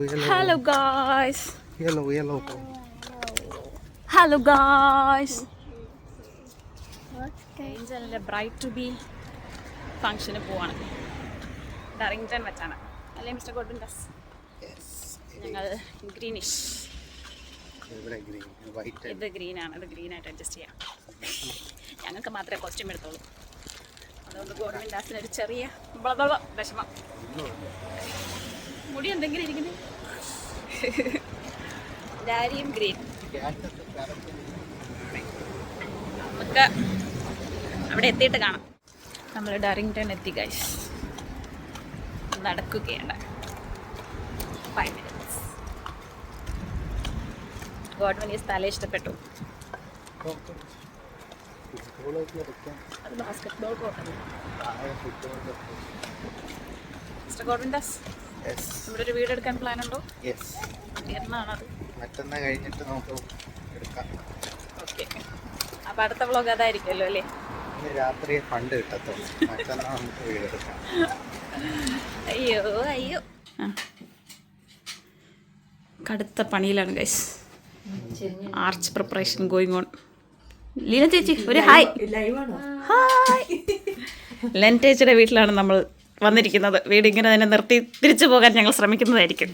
Hello guys. Yellow. Hello guys. ഏഞ്ചലിന്റെ bride to be ഫംഗ്ഷന് പോവാണ്. ഡറിങ്ടൺ വെച്ചാണ് അല്ലേ മിസ്റ്റർ ഗോഡ്വിൻഡാസ്? ഞങ്ങൾ ഗ്രീനിഷ്, ഇത് ഗ്രീനാണ്, ഇത് ഗ്രീനായിട്ട് അഡ്ജസ്റ്റ് ചെയ്യാം. ഞങ്ങൾക്ക് മാത്രമേ കോസ്റ്റ്യൂം എടുത്തോളൂ. അതുകൊണ്ട് ഗോഡ്വിൻഡാസിന് ഒരു ചെറിയ വിഷമം. മുടി എന്തെങ്കിലും ഇരിക്കുന്നു. ഡാരിയും ഗ്രീൻ. നമുക്ക് അവിടെ എത്തിയിട്ട് കാണാം. നമ്മൾ ഡറിങ്ടൺ എത്തി ഗൈസ്. നടക്കുകയാണ് 5 minutes. ഗോഡ്വിൻ ഈ സ്ഥലം ഇഷ്ടപ്പെട്ടു. അത് ബാസ്കറ്റ്ബോൾ കോർട്ടല്ലേ? മിസ്റ്റർ ഗോഡ്വിൻഡാസ്, നമ്മുടെ ഒരു വീട് എടുക്കാൻ പ്ലാൻ ഉണ്ടോ? എന്നാണത്? മറ്റന്നാ കഴിഞ്ഞിട്ട് നമുക്ക് എടുക്കാം. ഓക്കെ, അപ്പൊ അടുത്ത വ്ളോഗ് അതായിരിക്കുമല്ലോ അല്ലേ? രാത്രി ഫണ്ട് കിട്ടത്തുള്ളൂ. മറ്റന്നാ നമുക്ക് വീട് എടുക്കാം. അയ്യോ കടുത്ത പണിയിലാണ് guys. Arch preparation going on. Leena ചേച്ചി ഒരു ഹായ്. ഹായ്. ലെൻ ചേച്ചിയുടെ വീട്ടിലാണ് നമ്മൾ വന്നിരിക്കുന്നത്. വീട് ഇങ്ങനെ തന്നെ നിർത്തി തിരിച്ചു പോകാൻ ഞങ്ങൾ ശ്രമിക്കുന്നതായിരിക്കും.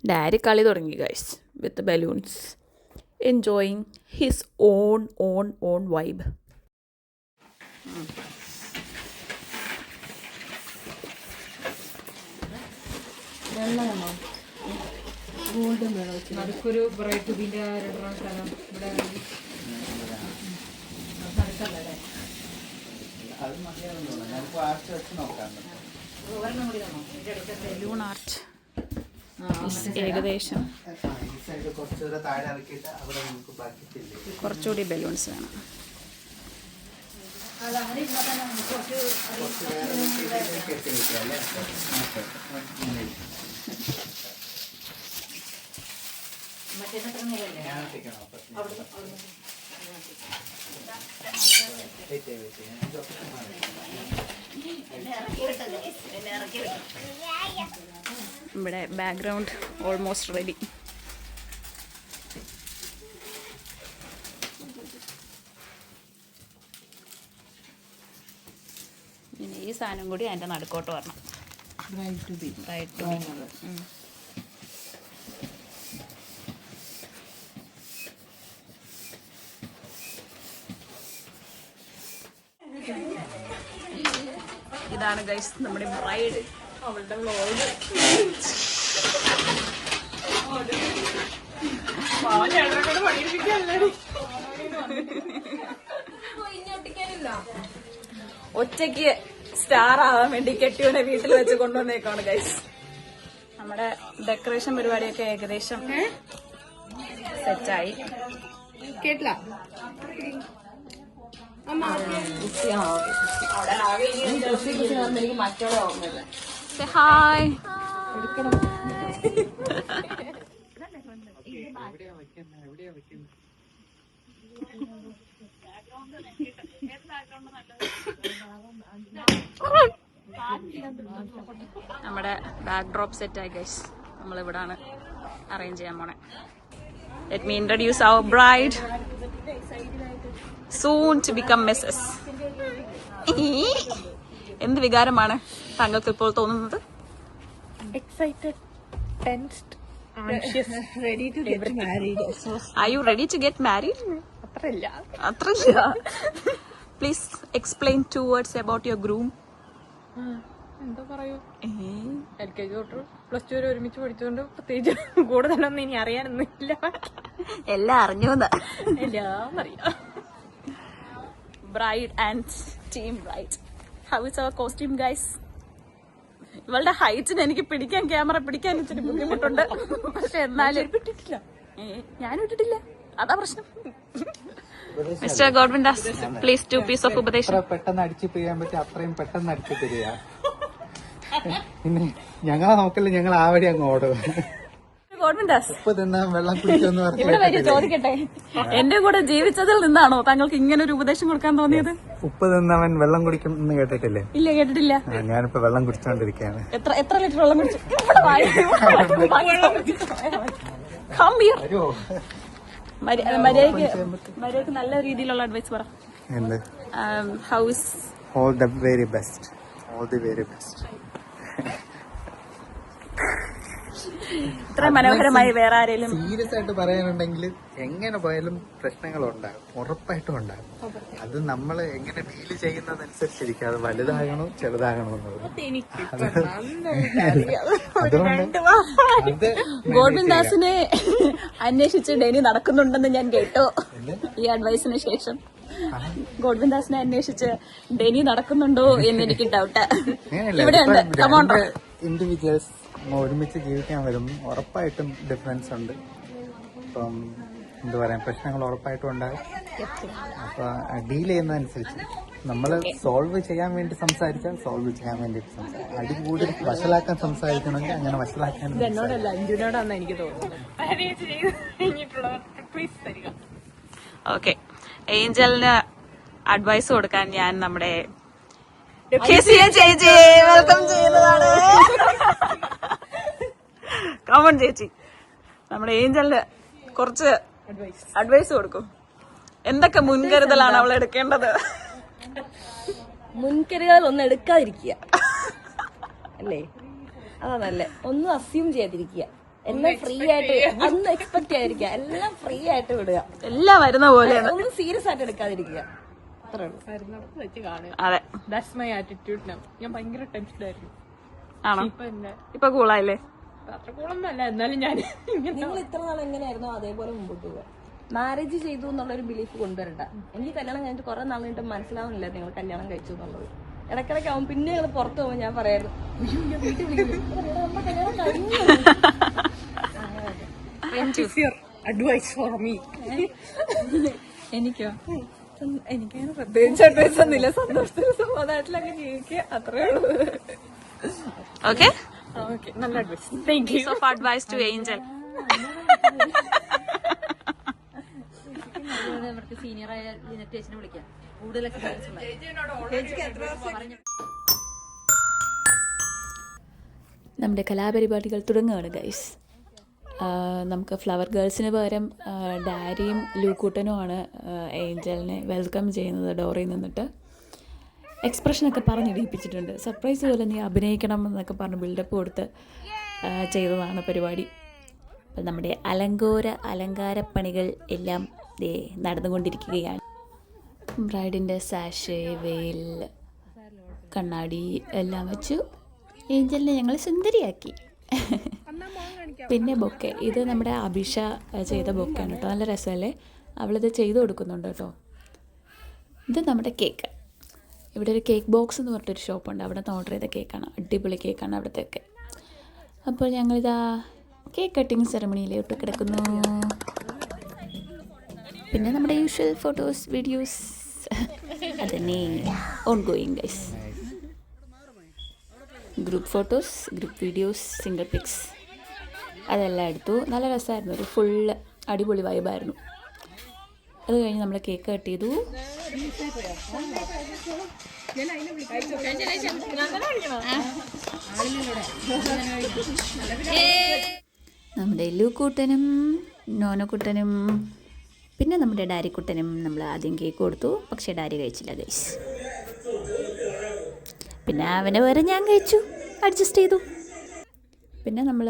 ഡാരി കളി തുടങ്ങി guys with balloons, enjoying his own vibe. നടുക്കൊരു ബ്രൈറ്റ് ടൂബിന്റെ സ്ഥലം ഇവിടെ ബലൂൺ ആർച്ച് ഏകദേശം കുറച്ചുകൂടി ബലൂൺസ് വേണം. ഇവിടെ ബാക്ക്ഗ്രൗണ്ട് ഓൾമോസ്റ്റ് റെഡി. ഇനി ഈ സാധനം കൂടി അതിൻ്റെ നടുക്കോട്ട് വരണം. ഇതാണ് ഗൈസ് നമ്മുടെ ബ്രൈഡ്. അവളുടെ വ്ളോഗ് ഒറ്റയ്ക്ക് സ്റ്റാർ ആവാൻ വേണ്ടി കെട്ടിയോനെ വീട്ടിൽ വെച്ച് കൊണ്ടുവന്നേക്കാണ് ഗൈസ്. നമ്മുടെ ഡെക്കറേഷൻ പരിപാടിയൊക്കെ ഏകദേശം സെറ്റായി. കേട്ടില്ല. ഹായ്. നമ്മുടെ ബാക്ക് ഡ്രോപ്പ് സെറ്റായി ഗൈസ്. നമ്മളിവിടാണ് അറേഞ്ച് ചെയ്യാൻ പോണേ. Let me introduce our bride, soon to become Mrs. എന്ത് വികാരമാണ് താങ്കൾക്ക് ഇപ്പോൾ തോന്നുന്നത്? Excited, tensed, anxious, ready to get married. Are you ready to get married? അത്രയില്ല. Please explain 2 words about your groom. എന്താ പറയൂ, LKG തൊട്ട് +2 വരെ ഒരുമിച്ച് പഠിച്ചുകൊണ്ട് പ്രത്യേകിച്ച് കൂടുതലൊന്നും ഇനി അറിയാനൊന്നുമില്ല. എല്ലാം അറിഞ്ഞു. എല്ലാം അറിയാം. Bride and team bride. How is our costume guys? ഇവളുടെ ഹൈറ്റിന് എനിക്ക് ക്യാമറ പിടിക്കാൻ ഇച്ചിരി ബുദ്ധിമുട്ടുണ്ട്. പക്ഷെ എന്നാലും ഞാനും ഇട്ടിട്ടില്ല, അതാ പ്രശ്നം. മിസ്റ്റർ ഗോഡ്വിൻഡാസ്, പ്ലീസ് 2 pieces of ഉപദേശം. പെട്ടെന്ന് അടിച്ചു ചെയ്യാൻ പറ്റും അത്രയും പെട്ടെന്ന് അടിച്ചു തരിക. പിന്നെ ഞങ്ങളെ നോക്കല്ലേ, ഞങ്ങൾ ആ വഴി അങ്ങ് ഓടുക. ഗോഡ്വിൻദാസ് ഉപ്പ് തിന്നാൻ വെള്ളം കുടിക്കുമെന്ന് ഇവിടെ വരും പറഞ്ഞു. ചോദിക്കട്ടെ, എന്റെ കൂടെ ജീവിച്ചതിൽ നിന്നാണോ താങ്കൾക്ക് ഇങ്ങനെ ഒരു ഉപദേശം കൊടുക്കാൻ തോന്നിയത്? ഉപ്പ് തിന്നവൻ വെള്ളം കുടിക്കും എന്ന് കേട്ടിട്ടില്ലേ? ഇല്ല, കേട്ടിട്ടില്ല. ഞാനിപ്പോ വെള്ളം കുടിച്ചോണ്ടിരിക്കുകയാണ്. എത്ര ലിറ്റർ വെള്ളം കുടിച്ചു? ഇവിടെ വായി. Come here. മര്യാദക്ക് നല്ല രീതിയിലുള്ള അഡ്വൈസ് പറ. എന്ത്? House all the very best, all the very best. ഇത്ര മനോഹരമായി വേറെ ആരെങ്കിലും സീരിയസ് ആയിട്ട് പറയാനുണ്ടെങ്കിൽ എങ്ങനെ പോയാലും പ്രശ്നങ്ങളുണ്ടാകും, ഉറപ്പായിട്ടും ഉണ്ടാകും. അത് നമ്മൾ എങ്ങനെ ഡീല് ചെയ്യുന്നതനുസരിച്ചിരിക്കും. അത് വലുതാകണോ ചെറുതാകണോ എന്നുള്ളത്. അതുകൊണ്ട് അത് ഗോഡ്വിൻദാസിനെ അന്വേഷിച്ച് ഡെനി നടക്കുന്നുണ്ടെന്ന് ഞാൻ കേട്ടു. ഈ അഡ്വൈസിന് ശേഷം ഗോഡ്വിൻദാസിനെ അന്വേഷിച്ച് ഡെനി നടക്കുന്നുണ്ടോ എന്ന് എനിക്ക് ഡൗട്ട്. ഇവിടെ ഉണ്ട്. കമോണ്ടോ ഇൻഡിവിജ്വൽസ് ഒരുമിച്ച് ജീവിക്കാൻ വരും, ഉറപ്പായിട്ടും ഡിഫറൻസ് ഉണ്ട്. ഇപ്പം എന്താ പറയാ, പ്രശ്നങ്ങൾ ഉറപ്പായിട്ടും ഉണ്ടാകും. അപ്പൊ ഡീൽ ചെയ്യുന്നതനുസരിച്ച് നമ്മൾ സോൾവ് ചെയ്യാൻ വേണ്ടി സംസാരിച്ചാൽ സോൾവ് ചെയ്യാൻ വേണ്ടിയിട്ട് സംസാരിക്കും. അടി കൂടി വഷളാക്കാൻ സംസാരിക്കണമെങ്കിൽ അങ്ങനെ വഷളാക്കാൻ. എന്നോടല്ല അഞ്ജുനോടാന്ന് എനിക്ക് തോന്നുന്നത്. ഓക്കെ, ഏഞ്ചലിന് അഡ്വൈസ് കൊടുക്കാൻ ഞാൻ നമ്മുടെ ചേച്ചി വെൽക്കം ചെയ്യുന്നതാണ്. കമൺ ചേച്ചി, നമ്മുടെ ഏഞ്ചലിന് കുറച്ച് അഡ്വൈസ് കൊടുക്കും. എന്തൊക്കെ മുൻകരുതലാണ് അവൾ എടുക്കേണ്ടത്? മുൻകരുതൽ ഒന്നും എടുക്കാതിരിക്കുക അല്ലേ, അതാ നല്ലേ. ഒന്നും അസ്യൂം ചെയ്യാതിരിക്കുക, എല്ലാം ഫ്രീ ആയിട്ട്, ഒന്നും എക്സ്പെക്ട് ചെയ്യാതിരിക്കുക, എല്ലാം ഫ്രീ ആയിട്ട് വിടുക. എല്ലാം വരുന്ന പോലെയാണ്. ഒന്നും സീരിയസ് ആയിട്ട് എടുക്കാതിരിക്കുക, അത്രേ ഉള്ളൂ. വെച്ച് കാണുക. അതെ, ദാറ്റ്സ് മൈ ആറ്റിറ്റ്യൂഡ്. ഞാൻ ഭയങ്കര ടെൻഷൻ ആയിരുന്നു. ആണോ? ഇപ്പൊ എന്നെ ഇപ്പൊ കൂളായില്ലേ? അത്ര കൂളൊന്നും അല്ല, എന്നാലും ഞാൻ നിങ്ങൾ ഇത്ര നാൾ എങ്ങനെയായിരുന്നോ അതേപോലെ മുമ്പോട്ട് പോവുക. മാരേജ് ചെയ്തു എന്നുള്ളൊരു ബിലീഫ് കൊണ്ടുവരണ്ട. എനിക്ക് കല്യാണം കഴിഞ്ഞിട്ട് കുറെ നാൾ കഴിഞ്ഞിട്ട് മനസ്സിലാവുന്നില്ല നിങ്ങൾ കല്യാണം കഴിച്ചു എന്നുള്ളത്. ഇടയ്ക്കിടയ്ക്ക് ആവും. പിന്നെ ഞങ്ങൾ പുറത്ത് പോകുമ്പോൾ ഞാൻ പറയായിരുന്നു, അയ്യോ ഞാൻ വീട്ടിൽ വിളിക്കുന്നു, കല്യാണം കഴിഞ്ഞു. Advice for me. എനിക്കോ? എനിക്കങ്ങനെ പ്രത്യേകിച്ച് അഡ്വൈസ് ഒന്നുമില്ല. സന്തോഷത്തിൽ സമാധാനത്തിലൊക്കെ ജീവിക്കുക, അത്രേ ഉള്ളൂ. ഓക്കെ, ഓക്കെ, നല്ല advice. Thank you. Of advice to Angel. നമുക്ക് സീനിയറായ ലിനറ്റേഷനെ വിളിക്കാം. കൂടുതൽ എക്സ്പീരിയൻസ് നമ്മുടെ കലാപരിപാടികൾ തുടങ്ങുകയാണ് ഗൈസ്. നമുക്ക് ഫ്ലവർ ഗേൾസിന് പകരം ഡാരിയും ലൂക്കൂട്ടനുമാണ് ഏഞ്ചലിനെ വെൽക്കം ചെയ്യുന്നത് ഡോറിൽ നിന്നിട്ട്. എക്സ്പ്രഷനൊക്കെ പറഞ്ഞിടിപ്പിച്ചിട്ടുണ്ട്. സർപ്രൈസ് പോലെ നീ അഭിനയിക്കണം എന്നൊക്കെ പറഞ്ഞ് ബിൽഡപ്പ് കൊടുത്ത് ചെയ്തതാണ് പരിപാടി. അപ്പം നമ്മുടെ അലങ്കാരപ്പണികൾ എല്ലാം നടന്നുകൊണ്ടിരിക്കുകയാണ്. ബ്രൈഡിൻ്റെ സാഷേ, വെയിൽ, കണ്ണാടി എല്ലാം വെച്ചു ഏഞ്ചലിനെ ഞങ്ങൾ സുന്ദരിയാക്കി. പിന്നെ ബൊക്കെ, ഇത് നമ്മുടെ അഭിഷ ചെയ്ത ബൊക്കെയാണ് കേട്ടോ. നല്ല രസമല്ലേ? അവളിത് ചെയ്ത് കൊടുക്കുന്നുണ്ട് കേട്ടോ. ഇത് നമ്മുടെ കേക്ക്. ഇവിടെ ഒരു കേക്ക് ബോക്സ് എന്ന് പറഞ്ഞിട്ടൊരു ഷോപ്പുണ്ട്, അവിടെ നിന്ന് ഓർഡർ ചെയ്ത കേക്കാണ്. അടിപൊളി കേക്കാണ് അവിടത്തേക്ക്. അപ്പോൾ ഞങ്ങളിതാ കേക്ക് കട്ടിങ് സെറമണിയിലോട്ട് കിടക്കുന്നു. പിന്നെ നമ്മുടെ യൂഷ്വൽ ഫോട്ടോസ്, വീഡിയോസ് അതന്നെ ongoing guys. Group photos, group videos, single pics അതെല്ലാം എടുത്തു. നല്ല രസമായിരുന്നു. ഒരു ഫുള്ള് അടിപൊളി വൈബായിരുന്നു. അത് കഴിഞ്ഞ് നമ്മൾ കേക്ക് കട്ട് ചെയ്തു. നമ്മുടെ ലൂക്കൂട്ടനും നോനക്കുട്ടനും പിന്നെ നമ്മുടെ ഡാരിക്കുട്ടനും നമ്മൾ ആദ്യം കേക്ക് കൊടുത്തു. പക്ഷേ ഡാരി കഴിച്ചില്ല ഗൈസ്. പിന്നെ അവനെ വേറെ ഞാൻ കഴിച്ചു, അഡ്ജസ്റ്റ് ചെയ്തു. പിന്നെ നമ്മൾ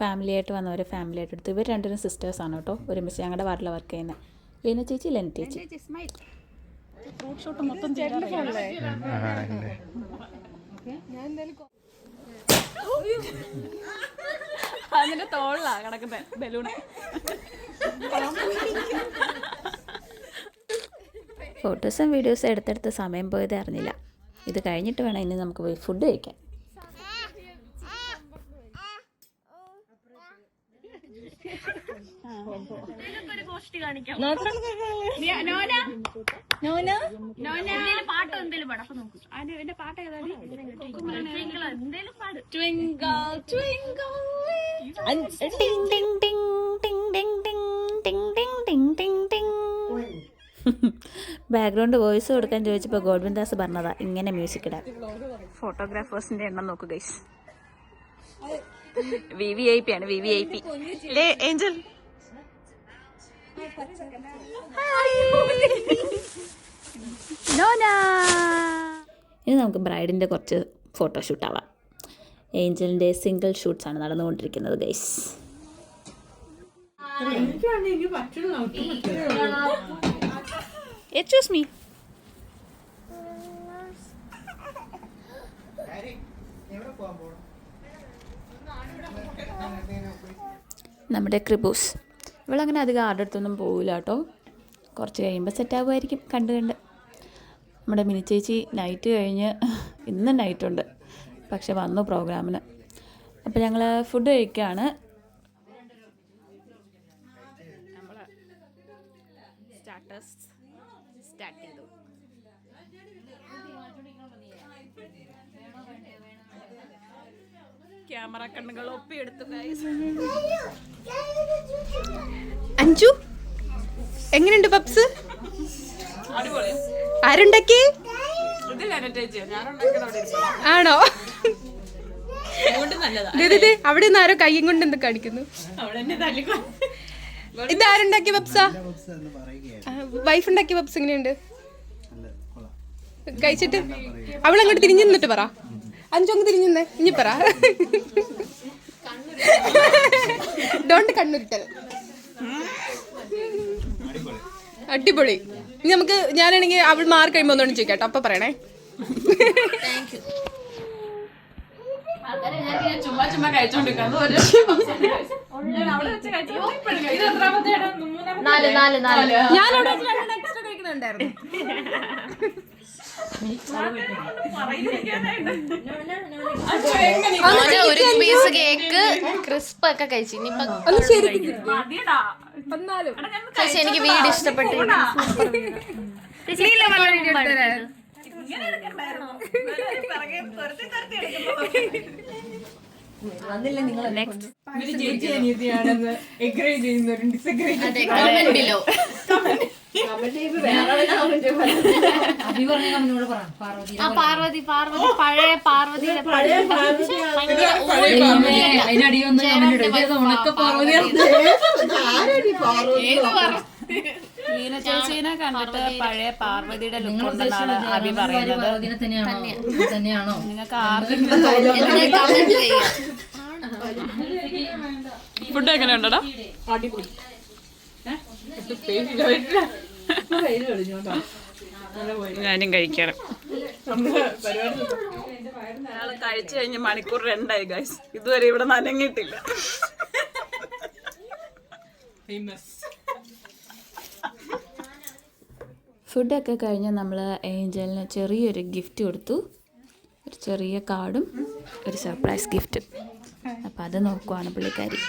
ഫാമിലിയായിട്ട് വന്നവരെ ഫാമിലിയായിട്ട് എടുത്തു. ഇവർ രണ്ടിനും സിസ്റ്റേഴ്സാണ് കേട്ടോ, ഒരുമിച്ച് ഞങ്ങളുടെ വാർഡിൽ വർക്ക് ചെയ്യുന്നത്. ലീന ചേച്ചി, ലെന ചേച്ചി. ഫ്രൂട്ട് ഷോട്ട് മൊത്തം അതിന്റെ തോളിലാ കിടക്കുന്നത് ബലൂണ്. ഫോട്ടോസും വീഡിയോസും എടുത്തെടുത്ത് സമയം പോയത് അറിഞ്ഞില്ല. ഇത് കഴിഞ്ഞിട്ട് വേണം ഇനി നമുക്ക് പോയി ഫുഡ് കഴിക്കാൻ. ബാക്ക്ഗ്രൗണ്ട് വോയിസ് കൊടുക്കാൻ ചോദിച്ചപ്പോൾ ഗോഡ്വിൻദാസ് പറഞ്ഞതാ ഇങ്ങനെ മ്യൂസിക് ഇടാൻ. ഫോട്ടോഗ്രാഫേഴ്സിന്റെ എണ്ണം നോക്കൂ ഗൈസ്. VVIP ആണ്, VVIP. ഏഞ്ചൽ ഇനി നമുക്ക് ബ്രൈഡിന്റെ കുറച്ച് ഫോട്ടോഷൂട്ട് ആവാം. ഏഞ്ചലിന്റെ സിംഗിൾ ഷൂട്ട്സ് ആണ് നടന്നുകൊണ്ടിരിക്കുന്നത് ഗൈസ്. Excuse me. നമ്മുടെ ക്രിബൂസ് ഇവളങ്ങനെ അധികം ആരുടെ അടുത്തൊന്നും പോവില്ല കേട്ടോ. കുറച്ച് കഴിയുമ്പോൾ സെറ്റാകുമായിരിക്കും കണ്ട് കണ്ട്. നമ്മുടെ മിനി ചേച്ചി നൈറ്റ് കഴിഞ്ഞ് ഇന്ന് നൈറ്റുണ്ട്, പക്ഷെ വന്നു പ്രോഗ്രാമിന്. അപ്പോൾ ഞങ്ങൾ ഫുഡ് കഴിക്കുകയാണ്. നമ്മൾ സ്റ്റാർട്ട് ചെയ്തു. ക്യാമറ കണ്ണുകൾ ഒപ്പിയെടുത്തു. അഞ്ചു എങ്ങനെയുണ്ട് പപ്സ്? ആരുണ്ടാക്കി? ആണോ? അവിടെ നിന്ന് ആരോ കയ്യും കൊണ്ട് എന്ത് കാണിക്കുന്നു. ഇതാരുണ്ടാക്കിയ പപ്സാ? വൈഫ് ഉണ്ടാക്കിയ പപ്സ് എങ്ങനെയുണ്ട്? കഴിച്ചിട്ട് അവളങ്ങോട്ട് തിരിഞ്ഞു നിന്നിട്ട് പറ. അഞ്ചു അങ്ങ് തിരിഞ്ഞു നിന്നേ, ഇനി പറ. ഡോണ്ട് കണ്ണുരുട്ടൽ. അടിപൊളി. ഇനി നമുക്ക് ഞാനാണെങ്കിൽ അവൾ മാറി കഴിയുമ്പോൾ ഒന്നുകൊണ്ട് ചോദിക്കാട്ടോ, അപ്പൊ പറയണേ. ചുമ്മാ കഴിച്ചോണ്ടിരിക്കുന്നത്. ഞാനവിടെ എക്സ്ട്രാ കഴിക്കുന്നുണ്ടായിരുന്നു. ഒരു പീസ് കേക്ക് ക്രിസ്പ് ഒക്കെ കഴിച്ചു. പക്ഷെ എനിക്ക് വീട് ഇഷ്ടപ്പെട്ടു. പാർവതി പഴയ പാർവതിയുടെ ലീന ചേച്ചീനെ കണ്ടിട്ട് പഴയ പാർവതിയുടെ ലുക്ക് ഉണ്ടെന്നാണ് അഭി പറയുന്നത്. നിങ്ങൾക്ക് ആർക്കെങ്കിലും ഫുഡ് എങ്ങനെയുണ്ടോ? അടിപൊളി. ഞാനും കഴിക്കണം. ഞങ്ങൾ കഴിച്ചു കഴിഞ്ഞ് മണിക്കൂർ 2 ഗൈസ്. ഇതുവരെ ഇവിടെ നനങ്ങിയിട്ടില്ല. ഫുഡൊക്കെ കഴിഞ്ഞ് നമ്മൾ ഏഞ്ചലിന് ചെറിയൊരു ഗിഫ്റ്റ് കൊടുത്തു. ഒരു ചെറിയ കാർഡും ഒരു സർപ്രൈസ് ഗിഫ്റ്റും. അപ്പം അത് നോക്കുവാണ് പുള്ളിക്കാരി.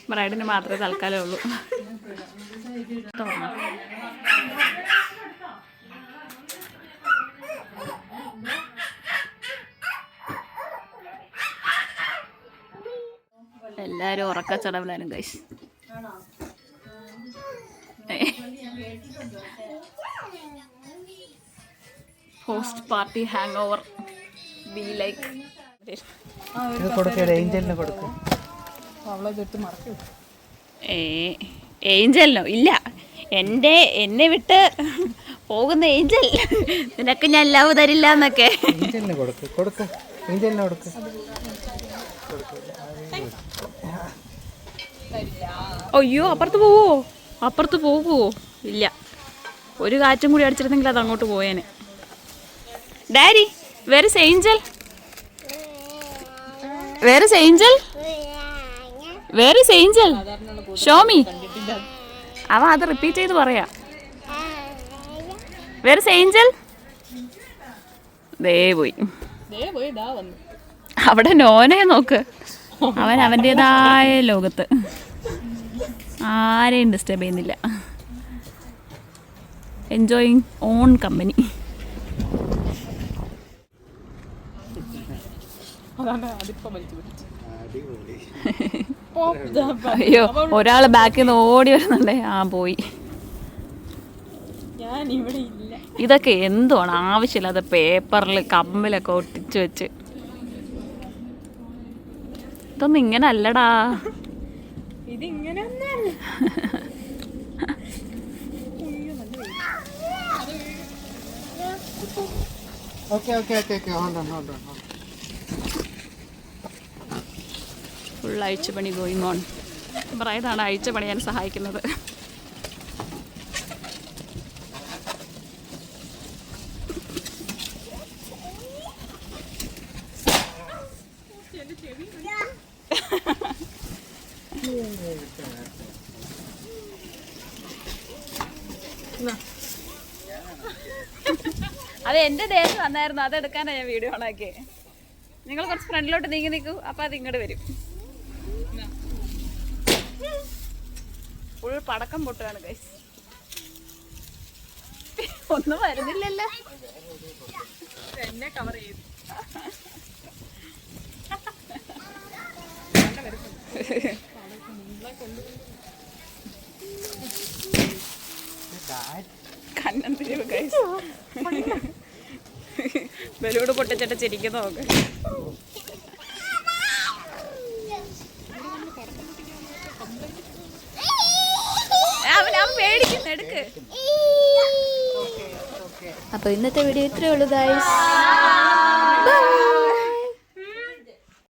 ബ്രൈഡിന് മാത്രമേ തൽക്കാലം ഉള്ളൂ. എല്ലാരും ഉറക്കച്ചടവിലാനും guys. Post party hangover be like. ഏഞ്ചലിനോ? ഇല്ല, എന്നെ വിട്ട് പോകുന്ന ഏഞ്ചൽ നിനക്ക് ഞാൻ ലവ് തരില്ല എന്നൊക്കെ. അയ്യോ, അപ്പുറത്ത് പോകുവോ? ഇല്ല, ഒരു കാറ്റും കൂടി അടിച്ചിരുന്നെങ്കിൽ അത് അങ്ങോട്ട് പോയേനെ. Daddy, where is Angel? Where is Angel? Where is Angel? Show me. അവ അത് റിപ്പീറ്റ് ചെയ്ത് പറയാ. Where is Angel? ദേ പോയി. അവിടെ നോനെ നോക്ക്. അവൻ അവൻ്റെതായ ലോകത്ത് ആരെയും ഡിസ്റ്റർബ് ചെയ്യുന്നില്ല. Enjoying on company. അതാണ് അതിപ്പോ വലിച്ചു പിടിച്ചു. അടിപൊളി. അയ്യോ ഒരാള് ബാക്കിൽ നിന്ന് ഓടി വരുന്നുണ്ടേ. ആ പോയി. ഞാൻ ഇവിടെ ഇല്ല. ഇതൊക്കെ എന്തുവാണ് ആവശ്യമില്ലാതെ പേപ്പറിൽ കമ്പിലൊക്കെ ഒട്ടിച്ചു വെച്ച്. ഇതൊന്നും ഇങ്ങനെ അല്ലടാ. ഇതിങ്ങനെ Okay. Hold on. ഫുൾ അഴിച്ചുപണി ഗോയിങ് ഓൺ. ബ്രൈഡാണ് അഴിച്ചു പണിയാൻ സഹായിക്കുന്നത്. അത് എന്റെ ദേഹത്ത് വന്നായിരുന്നു. അതെടുക്കാനാണ് ഞാൻ വീഡിയോ ഓണാക്കിയത്. നിങ്ങൾ കുറച്ച് ഫ്രണ്ടിലോട്ട് നീങ്ങി നിൽക്കൂ, അപ്പൊ അത് ഇങ്ങോട്ട് വരും. ഫുൾ പടക്കം പൊട്ടുകയാണ് ഗൈസ്. ഒന്നും വരുന്നില്ലല്ലോ. എന്നെ കവർ ചെയ്തു. കണ്ണം തിരിവ് ഗൈസ്. ബലൂട് പൊട്ടിച്ചിട്ട് ചിരിക്കുന്ന നോക്ക്. അവൻ പേടിക്കുന്നു. എടുക്ക്. അപ്പൊ ഇന്നത്തെ വീഡിയോ ഇത്രേ ഉള്ളൂ ഗൈസ്.